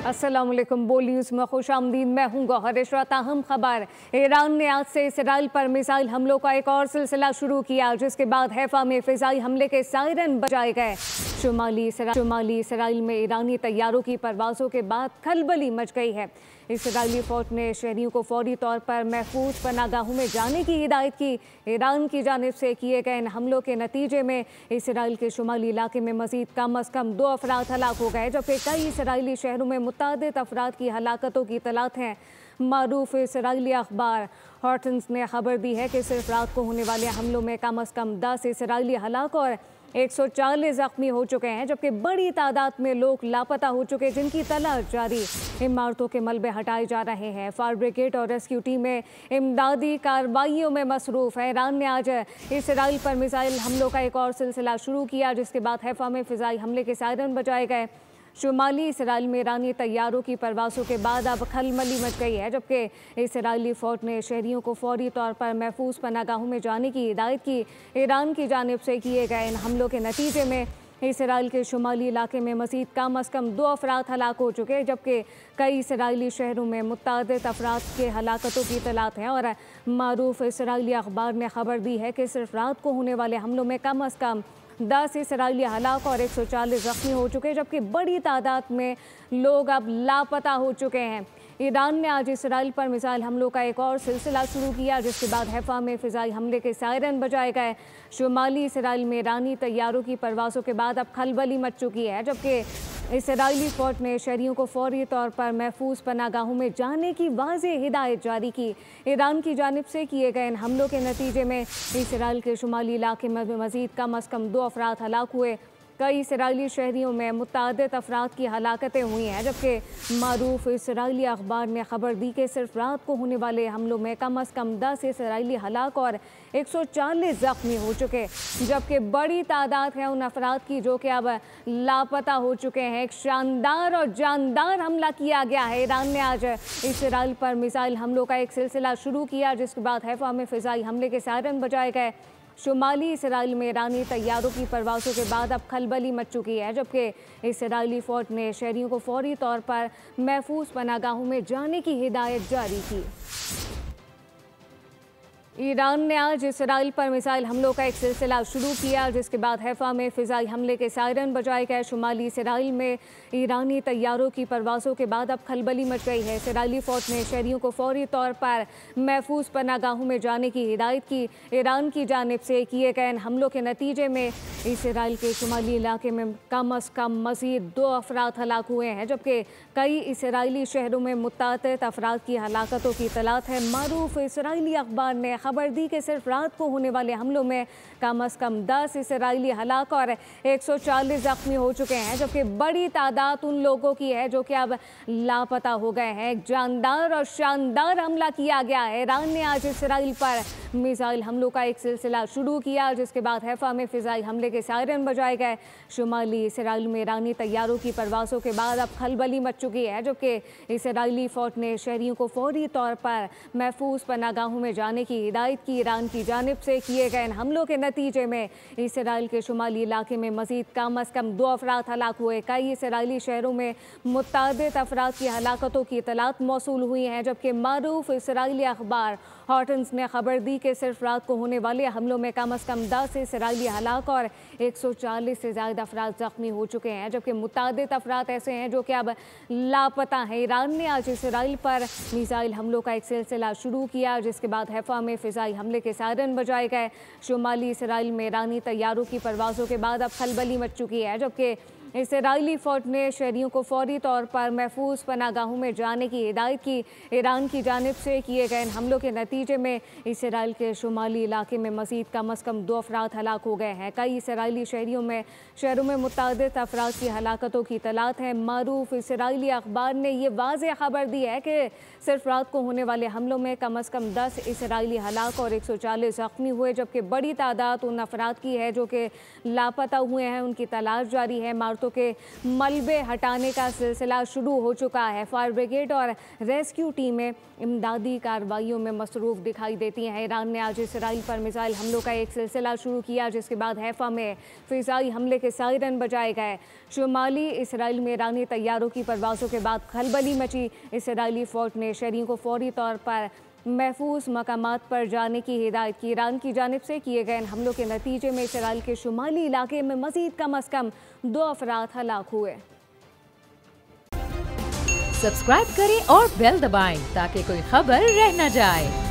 अस्सलामुअलैकुम। बोल न्यूज़ में खुशामदीद। मैं हूँ गौहर। अहम खबर, ईरान ने आज से इसराइल पर मिसाइल हमलों का एक और सिलसिला शुरू किया, जिसके बाद हैफा में फ़िज़ाई हमले के सायरन बजाए गए। शुमाली इसराइल में ईरानी तैयारों की परवाज़ों के बाद खलबली मच गई है। इसराइली फ़ौज ने शहरियों को फौरी तौर पर महफूज पनाहगाहों में जाने की हिदायत की। ईरान की जानिब से किए गए इन हमलों के नतीजे में इसराइल के शुमाली इलाके में मज़ीद कम अज़ कम 2 अफराद हलाक हो गए, जबकि कई इसराइली शहरों में मुतअद्दिद अफराद की हलाकतों की इत्तलात हैं। मारूफ इसराइली अखबार हॉर्टन्स ने खबर दी है कि सिर्फ रात को होने वाले हमलों में कम अज़ कम 10 इसराइली हलाक और 140 ज़ख्मी हो चुके हैं, जबकि बड़ी तादाद में लोग लापता हो चुके, जिनकी तलाश जारी। इमारतों के मलबे हटाए जा रहे हैं। फायर ब्रिगेड और रेस्क्यू टीमें इमदादी कार्रवाइयों में मसरूफ़ है। ईरान ने आज इसराइल पर मिसाइल हमलों का एक और सिलसिला शुरू किया, जिसके बाद हैफा में फ़िज़ाई हमले के सायरन बजाए गए। शुमाली इसराइल में ईरानी तैयारों की परवाज़ों के बाद अब खलबली मच गई है, जबकि इसराइली फ़ौज ने शहरियों को फौरी तौर पर महफूज पनाहगाहों में जाने की हिदायत की। ईरान की जानिब से किए गए इन हमलों के नतीजे में इसराइल के शुमाली इलाके में मज़ीद कम अज़ कम 2 अफराद हलाक हो चुके हैं, जबकि कई इसराइली शहरों में मुतअद्दिद अफराद के हलाकतों की इत्तलात हैं। और मारूफ इसराइली अखबार ने खबर दी है कि सिर्फ रात को होने वाले हमलों में कम अज़ कम 10 इसराइली हलाक और 140 ज़ख्मी हो चुके हैं, जबकि बड़ी तादाद में लोग अब लापता हो चुके हैं। ईरान ने आज इसराइल पर मिसाइल हमलों का एक और सिलसिला शुरू किया, जिसके बाद हैफा में फ़िज़ाई हमले के सायरन बजाए गए। शुमाली इसराइल में ईरानी तैयारों की परवाज़ों के बाद अब खलबली मच चुकी है, जबकि इसराइली फ़ौज ने शहरियों को फौरी तौर पर महफूज पनाहगाहों में जाने की वाज़ेह हिदायत जारी की। ईरान की जानिब से किए गए इन हमलों के नतीजे में इसराइल के शुमाली इलाके में मज़ीद कम अज़ कम 2 अफराद हलाक हुए। कई इसराइली शहरियों में मुतअद्दिद अफराद की हलाकतें हुई हैं, जबकि मारूफ इसराइली अखबार ने खबर दी कि सिर्फ रात को होने वाले हमलों में कम अज़ कम 10 इसराइली हलाक और 140 ज़ख्मी हो चुके, जबकि बड़ी तादाद है उन अफराद की जो कि अब लापता हो चुके हैं। एक शानदार और जानदार हमला किया गया है। ईरान ने आज इसराइल पर मिसाइल हमलों का एक सिलसिला शुरू किया, जिसके बाद हैफा में फ़िज़ाई हमले के सायरन बजाए गए। शुमाली इसराइल में ईरानी तैयारों की परवाज़ों के बाद अब खलबली मच चुकी है, जबकि इसराइली फ़ौज ने शहरियों को फौरी तौर पर महफूज पनाहगाहों में जाने की हिदायत जारी की। ईरान ने आज इसराइल पर मिसाइल हमलों का एक सिलसिला शुरू किया, जिसके बाद हैफा में फ़िज़ाई हमले के सायरन बजाए गए। शुमाली इसराइल में ईरानी तैयारों की परवाज़ों के बाद अब खलबली मच गई है। इसराइली फ़ौज ने शहरियों को फौरी तौर पर महफूज पनाहगाहों में जाने की हिदायत की। ईरान की जानिब से किए गए इन हमलों के नतीजे में इसराइल के शुमाली इलाके में कम अज़ कम मज़ीद 2 अफराद हलाक हुए हैं, जबकि कई इसराइली शहरों में मुतअद्दिद अफराद की हलाकतों की इत्तलात है। मारूफ इसराइली अखबार ने खबर दी कि सिर्फ रात को होने वाले हमलों में कम अज़ कम 10 इसराइली हलाक और 140 ज़ख्मी हो चुके हैं, जबकि बड़ी तादाद उन लोगों की है जो कि अब लापता हो गए हैं। एक जानदार और शानदार हमला किया गया है। ईरान ने आज इसराइल पर मिसाइल हमलों का एक सिलसिला शुरू किया, जिसके बाद हैफा में फ़िज़ाई हमले के सायरन बजाए गए। शुमाली इसराइल में ईरानी तैयारों की परवाज़ों के बाद अब खलबली मच चुकी है, जबकि इसराइली फ़ौज ने शहरियों को फौरी तौर पर महफूज पनाहगाहों में जाने की हिदायत की। ईरान की जानिब से किए गए इन हमलों के नतीजे में इसराइल के शुमाली इलाके में मज़ीद कम अज़ कम 2 अफराद हलाक हुए। कई इसराइली शहरों में मुतअद्दिद अफराद की हलाकतों की इत्तलात मौसूल हुई हैं, जबकि मारूफ इसराइली अखबार हॉर्टन्स ने खबर दी कि सिर्फ रात को होने वाले हमलों में कम अज़ कम 10 इसराइली हलाक और 140 से ज़्यादा अफराद ज़ख्मी हो चुके हैं, जबकि मुतअद्दिद अफराद ऐसे हैं जो कि अब लापता हैं। ईरान ने आज इसराइल पर मिसाइल हमलों का एक सिलसिला शुरू किया, जिसके बाद हैफा में फ़िज़ाई हमले के सायरन बजाए गए। शुमाली इसराइल में ईरानी तैयारों की परवाज़ों के बाद अब खलबली मच चुकी है, जबकि इसराइली फ़ौज ने शहरियों को फौरी तौर पर महफूज पनाहगाहों में जाने की हिदायत की। ईरान की जानिब से किए गए इन हमलों के नतीजे में इसराइल के शुमाली इलाके में मज़ीद कम अज़ कम 2 अफराद हलाक हो गए हैं। कई इसराइली शहरों में मुतअद्दिद अफराद की हलाकतों की इत्तलात है। मारूफ इसराइली अखबार ने ये वाज़ेह खबर दी है कि सिर्फ रात को होने वाले हमलों में कम अज़ कम 10 इसराइली हलाक और 140 ज़ख्मी हुए, जबकि बड़ी तादाद उन अफराद की है जो कि लापता हुए हैं, उनकी तलाश जारी है। इमारतों के मलबे हटाने का सिलसिला शुरू हो चुका है। फायर ब्रिगेड और रेस्क्यू टीमें इमदादी कार्रवाइयों में मसरूफ़ दिखाई देती हैं। ईरान ने आज इसराइल पर मिसाइल हमलों का एक सिलसिला शुरू किया, जिसके बाद हैफा में फ़िज़ाई हमले के सायरन बजाए गए। शुमाली इसराइल में ईरानी तैयारों की परवाज़ों के बाद खलबली मची। इसराइली फ़ौज ने शहरियों को फौरी तौर पर महफूज मकामात पर जाने की हिदायत की। ईरान की जानिब से किए गए इन हमलों के नतीजे में इसराइल के शुमाली इलाके में मज़ीद कम अज़ कम 2 अफराद हलाक हुए। सब्सक्राइब करें और बेल दबाएं ताकि कोई खबर रह न जाए।